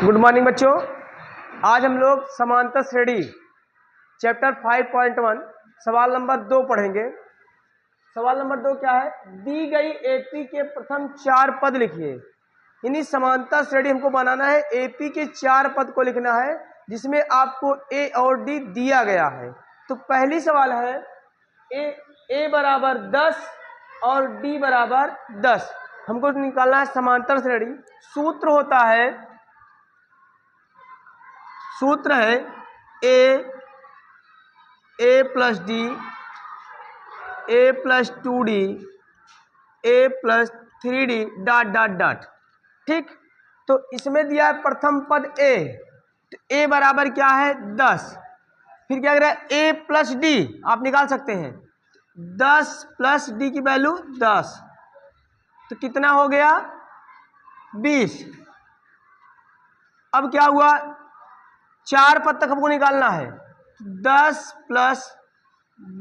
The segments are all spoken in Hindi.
गुड मॉर्निंग बच्चों। आज हम लोग समांतर श्रेणी चैप्टर 5.1 सवाल नंबर 2 पढ़ेंगे। सवाल नंबर 2 क्या है? दी गई एपी के प्रथम 4 पद लिखिए। यानी समांतर श्रेणी हमको बनाना है, एपी के 4 पद को लिखना है जिसमें आपको ए और डी दिया गया है। तो पहली सवाल है ए बराबर 10 और डी बराबर 10 हमको निकालना है समांतर श्रेणी। सूत्र है a plus d, a plus 2d, a plus 3d dot dot dot. ठीक, तो इसमें दिया है प्रथम पद ए, तो ए बराबर क्या है 10। फिर क्या करें? ए प्लस डी आप निकाल सकते हैं, 10 प्लस डी की वैल्यू 10, तो कितना हो गया 20। अब क्या हुआ? 4 पद तक हमको निकालना है, 10 प्लस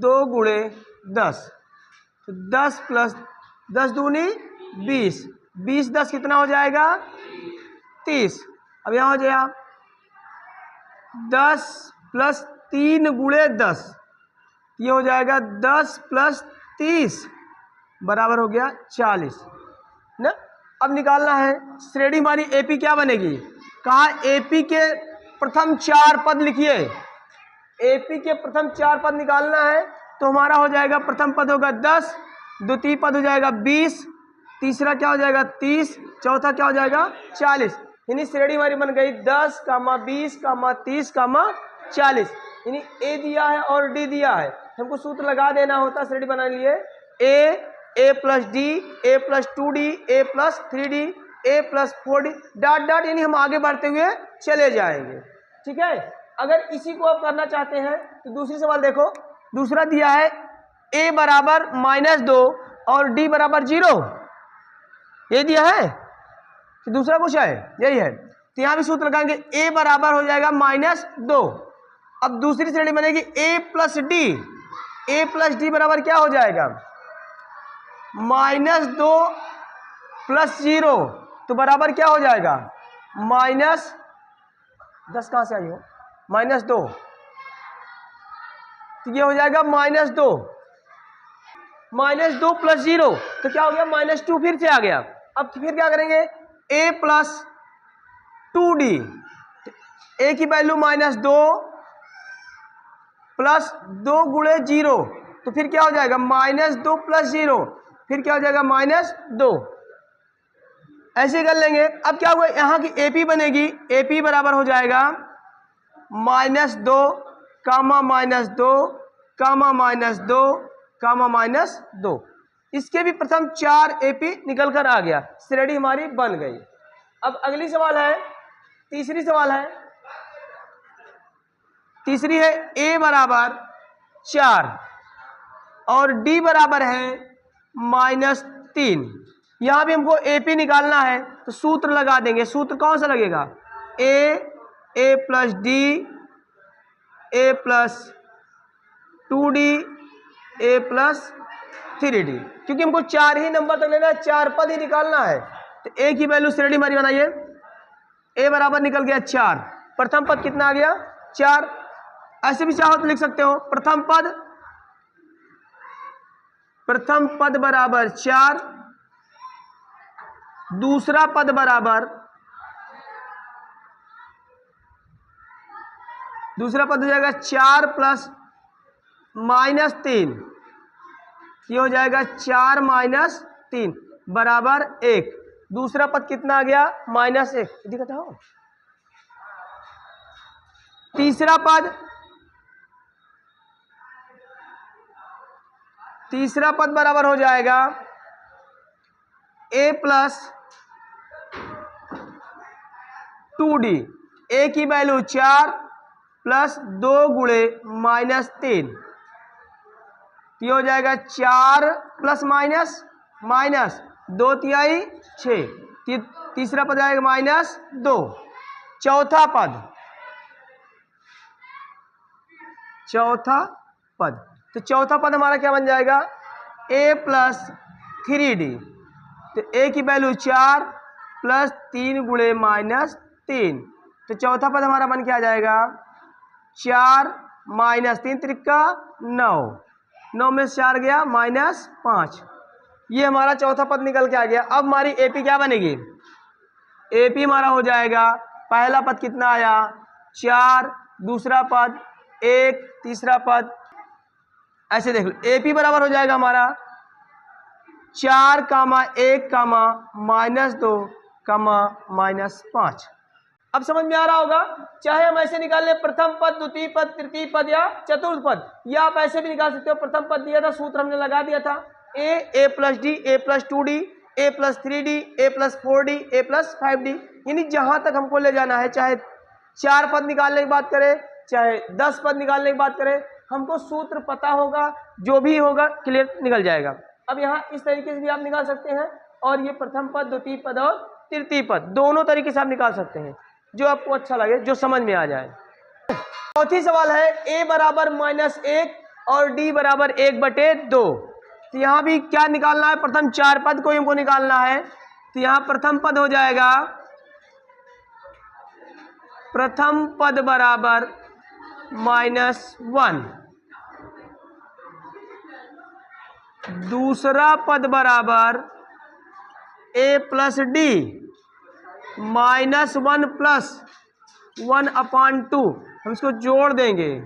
2 गुणे 10, तो 10 प्लस 10 दूनी 20, 20 10 कितना हो जाएगा 30। अब यहाँ हो जाएगा 10 प्लस 3 गुणे 10, ये हो जाएगा 10 प्लस 30 बराबर हो गया 40 ना। अब निकालना है श्रेणी हमारी एपी क्या बनेगी? कहा एपी के प्रथम 4 पद लिखिए। एपी के प्रथम 4 पद निकालना है तो हमारा हो जाएगा प्रथम पद होगा 10, द्वितीय पद हो जाएगा 20, तीसरा क्या हो जाएगा 30, चौथा क्या हो जाएगा 40। यानी श्रेणी हमारी बन गई 10, 20, 30, 40। यानी ए दिया है और डी दिया है, हमको सूत्र लगा देना होता श्रेणी बनाने लिए ए plus d, a plus 2d, a plus 3d, A plus 4d dot dot, यानी हम आगे बढ़ते हुए चले जाएंगे। ठीक है, अगर इसी को आप करना चाहते हैं तो दूसरी सवाल देखो। दूसरा दिया है a बराबर -2 और d बराबर 0, ये दिया है कि दूसरा कुछ है? यही है। तो यहां भी सूत्र लगाएंगे, a बराबर हो जाएगा -2। अब दूसरी श्रेणी बनेगी a plus D, a plus D बराबर क्या हो जाएगा -2 प्लस 0, तो बराबर क्या हो जाएगा -10 कहां से आई हो -2, तो ये हो जाएगा -2 प्लस 0, तो क्या हो गया -2 फिर से आ गया। अब फिर क्या करेंगे a प्लस 2d, a की वैल्यू -2 प्लस 2 गुणे 0, तो फिर क्या हो जाएगा -2 प्लस 0, फिर क्या हो जाएगा -2। ऐसे कर लेंगे। अब क्या हुआ? यहाँ की एपी बनेगी, एपी बराबर हो जाएगा -2 कामा -2 कामा -2 कामा -2। इसके भी प्रथम 4 एपी निकल कर आ गया, श्रेणी हमारी बन गई। अब अगली सवाल है, तीसरी सवाल है, तीसरी है a बराबर 4 और d बराबर है -3। यहां भी हमको एपी निकालना है तो सूत्र लगा देंगे। सूत्र कौन सा लगेगा? ए plus d, a plus 2d, a plus 3d, क्योंकि हमको 4 ही नंबर तक लेना है, 4 पद ही निकालना है। तो ए की वैल्यू श्रेणी हमारी बनाइए, ए बराबर निकल गया 4, प्रथम पद कितना आ गया 4। ऐसे भी चाहो तो लिख सकते हो, प्रथम पद बराबर 4, दूसरा पद बराबर, दूसरा पद हो जाएगा 4 प्लस -3, ये हो जाएगा 4 -3 बराबर 1। दूसरा पद कितना आ गया -1, दिखाता हो। तीसरा पद बराबर हो जाएगा a प्लस 2d, a की वैल्यू 4 प्लस 2 गुणे -3, ये हो जाएगा 4 प्लस माइनस 2 तिहाई 6, तीसरा पद आएगा -2। चौथा पद, तो चौथा पद हमारा क्या बन जाएगा a प्लस 3d, तो a की वैल्यू 4 प्लस 3 गुणे 3। तो चौथा पद हमारा बन के आ जाएगा 4 माइनस 3 त्रिका 9, 9 में से 4 गया -5। ये हमारा चौथा पद निकल के आ गया। अब हमारी एपी क्या बनेगी? एपी हमारा हो जाएगा, पहला पद कितना आया 4, दूसरा पद 1, तीसरा पद, ऐसे देख लो। एपी बराबर हो जाएगा हमारा 4, -1, -2, -5। अब समझ में आ रहा होगा। चाहे हम ऐसे निकाल लें प्रथम पद, द्वितीय पद, तृतीय पद या चतुर्थ पद, या आप ऐसे भी निकाल सकते हो। प्रथम पद दिया था, सूत्र हमने लगा दिया था a + d, a + 2d, a + 3d, a + 4d, a + 5d। यानी जहां तक हमको ले जाना है, चाहे 4 पद निकालने की बात करें, चाहे 10 पद निकालने की बात करें, हमको सूत्र पता होगा, जो भी होगा क्लियर निकल जाएगा। अब यहाँ इस तरीके से भी आप निकाल सकते हैं, और ये प्रथम पद, द्वितीय पद और तृतीय पद दोनों तरीके से आप निकाल सकते हैं, जो आपको अच्छा लगे, जो समझ में आ जाए। चौथी सवाल है a बराबर -1 और d बराबर 1/2। तो यहाँ भी क्या निकालना है? प्रथम 4 पद को हमको निकालना है। तो यहाँ प्रथम पद हो जाएगा, प्रथम पद बराबर -1, दूसरा पद बराबर a + d -1 + 1/2। हम इसको जोड़ देंगे,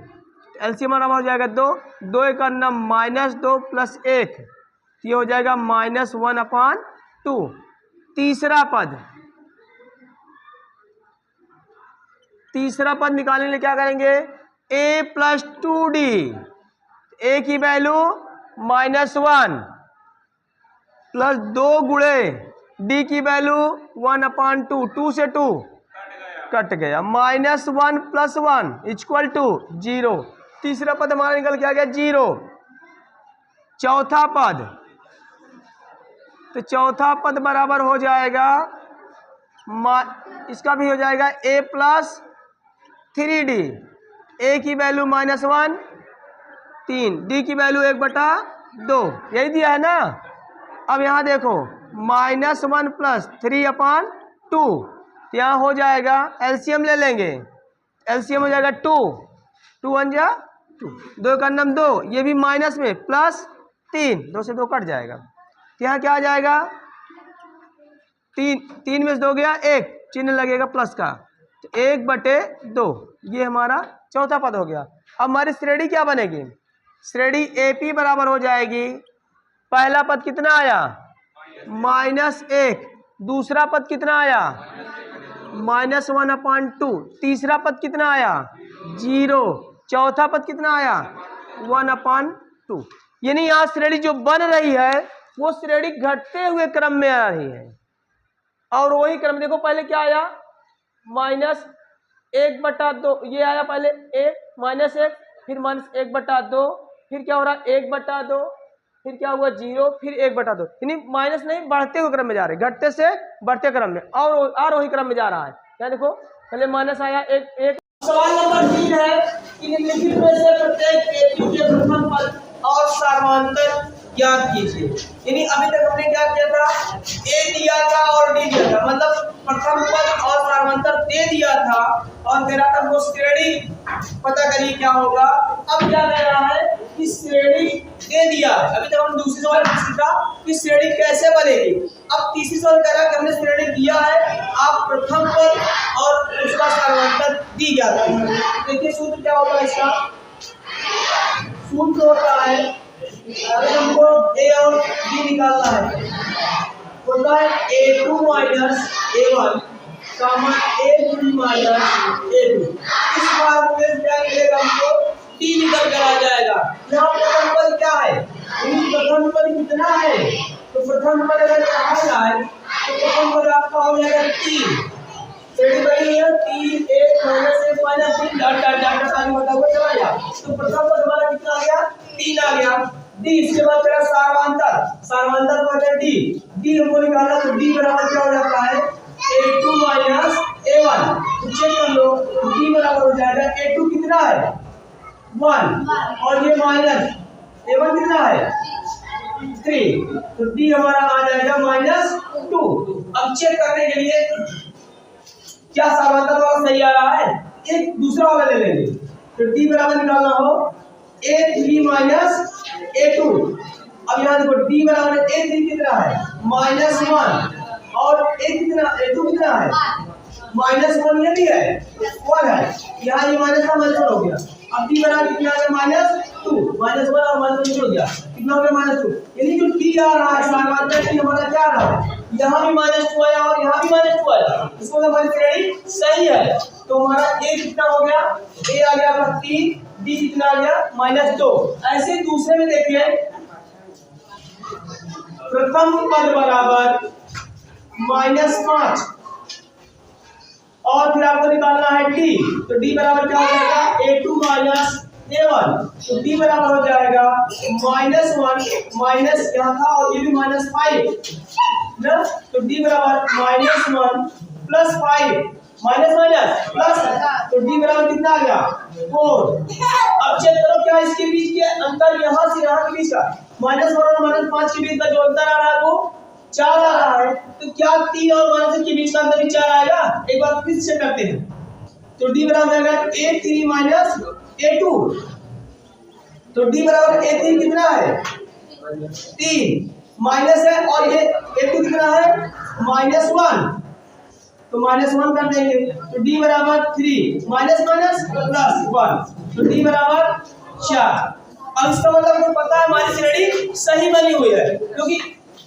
एलसीएम हमारा हो जाएगा 2, 2 × -2 + 1, ये हो जाएगा -1/2। तीसरा पद निकालने के लिए क्या करेंगे? a + 2d, a की वैल्यू -1 प्लस 2 गुणे d की वैल्यू 1/2, 2 से 2 कट गया, -1 + 1 = 0। तीसरा पद हमारा निकल के आ गया 0। चौथा पद, तो चौथा पद बराबर हो जाएगा, इसका भी हो जाएगा a + 3d, a की वैल्यू -1, 3, d की वैल्यू 1/2, यही दिया है ना। अब यहाँ देखो -1 + 3/2, यहाँ हो जाएगा, एलसीएम ले लेंगे, एलसीएम हो जाएगा 2, 2 1 जा 2, 2 का 2, ये भी माइनस में प्लस 3, 2 से 2 कट जाएगा। यहाँ क्या आ जाएगा? 3 में से 2 गया 1, चिन्ह लगेगा प्लस का, तो 1/2, ये हमारा चौथा पद हो गया। अब हमारी श्रेणी क्या बनेगी? श्रेणी एपी बराबर हो जाएगी, पहला पद कितना आया -1, दूसरा पद कितना आया -1/2, तीसरा पद कितना आया 0, चौथा पद कितना आया 1/2। यानी यहाँ श्रेणी जो बन रही है वो श्रेणी घटते हुए क्रम में आ रही है, और वही क्रम देखो, पहले क्या आया -1/2, ये आया पहले -1, फिर -1/2, फिर क्या हो रहा 1/2, फिर क्या हुआ 0, फिर 1/2, यानी माइनस नहीं, बढ़ते हुए क्रम में जा रहे, घटते से बढ़ते क्रम में, और आरोही क्रम में जा रहा है। क्या देखो, पहले माइनस आया 1। सवाल नंबर 3 है कि निम्नलिखित में से प्रत्येक एपी के प्रथम पद और सार्वधातुक ज्ञात कीजिए। यानी अभी तक हमने क्या किया था, ए दिया था और डी दिया था, मतलब प्रथम पद और सार्वधातुक दे दिया था और तेरा तक वो श्रेणी पता करिए क्या होगा। अब क्या कह रहा है कि श्रेणी दे दिया है। अभी तक हम दूसरी सवाल में सीखा कि श्रेणी कैसे बनेगी। अब तीसरी सवाल कह रहा है कि हमने श्रेणी दिया है, आप प्रथम पद और उसका सार्वधातुक दी जाती है। देखिए सूत्र क्या होगा इसका, सूत्र होता है, अगर हमको a और b निकालना है, होता है a2 - a1, a3 - a2। इस बार में क्या मिलेगा हमको, d निकल कर आ जाएगा। यहाँ प्रथम पद क्या है, प्रथम पद कितना है, तो प्रथम पद अगर कहा जाए तो प्रथम पद आपका हो जाएगा 3, श्रेणी बनी है 3, 1 -1 -3 डॉट आगे बढ़ता हुआ चला गया। तो प्रथम पद हमारा कितना आ गया, 3 आ गया। डी, इसके बाद तेरा सार्वधातुक होता है डी हमको निकालना, तो डी बराबर क्या हो जाता है a2 - a1। तो चेक कर लो, डी बराबर हो जाएगा a2 कितना है 1, और ये माइनस a1 कितना है 3, तो डी हमारा आ जाएगा -2। अब चेक करने के लिए क्या समांतर वाला सही आ रहा है? एक दूसरा वाला ले लेंगे। तो d बराबर निकालना हो a3 माइनस a2। अब यहाँ देखो d बराबर a3 कितना है -1 और a कितना a2 कितना है -1, ये भी है 1 है, यहाँ ये माइनस का माइनस हो गया। अब d बराबर कितना आ गया -2, -1 और -2 हो गया, कितना हो गया -2। यानी जो d आ रहा है समांतर d हमारा क्या आ रहा है, यहाँ भी -2 आया और यहाँ भी -2 आया, इसको हमारी श्रेणी सही है। तो हमारा a कितना हो गया, a आ गया आपका 3, d कितना आ गया -2। ऐसे दूसरे में देखिए प्रथम पद बराबर -5 और फिर आपको निकालना है d, तो d बराबर क्या हो जाएगा a2 माइनस a1, तो d बराबर हो जाएगा -1 माइनस यहाँ था और ये भी -5 ना, तो d बराबर -1 प्लस 5 माइनस प्लस, तो d बराबर कितना आ गया 4। अब चेक करो क्या इसके बीच के अंतर, यहाँ से यहाँ के बीच का -1 और -5 के बीच का जो अंतर आ रहा है वो 4 आ रहा है। तो क्या 3 और -1 के बीच का अंतर भी 4 आएगा? एक बार फिर से करते हैं। तो d बराबर आएगा a3 माइनस a2, तो d बराबर a3 कितना है 3 माइनस है और ये a2 कितना है -1, तो -1 कर देंगे, तो d बराबर 3 माइनस प्लस 1, तो d बराबर 4। अब इसका मतलब हमें पता है हमारी श्रेणी सही बनी हुई है, क्योंकि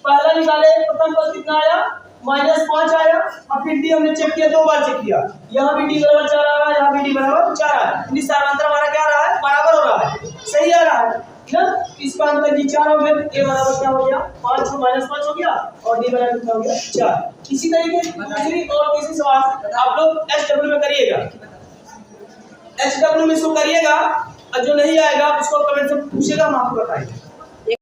पहला निकाले प्रथम पद कितना आया -5 आया, और फिर d हमने चेक किया, 2 बार चेक किया, यहाँ भी d बराबर 4 आ रहा है, यहाँ भी d बराबर 4 आ रहा है, यानी समांतर हमारा क्या आ रहा है बराबर हो रहा है, सही आ रहा है ना। इसका अंतर जी 4 हो गया, a बराबर क्या हो गया 5 -5 हो गया और d बराबर कितना हो गया 4। इसी तरीके दूसरी और तीसरी सवाल आप लोग HW में करिएगा, HW में इसको करिएगा, और जो नहीं आएगा उसको कमेंट से पूछेगा, हम आपको बताएंगे।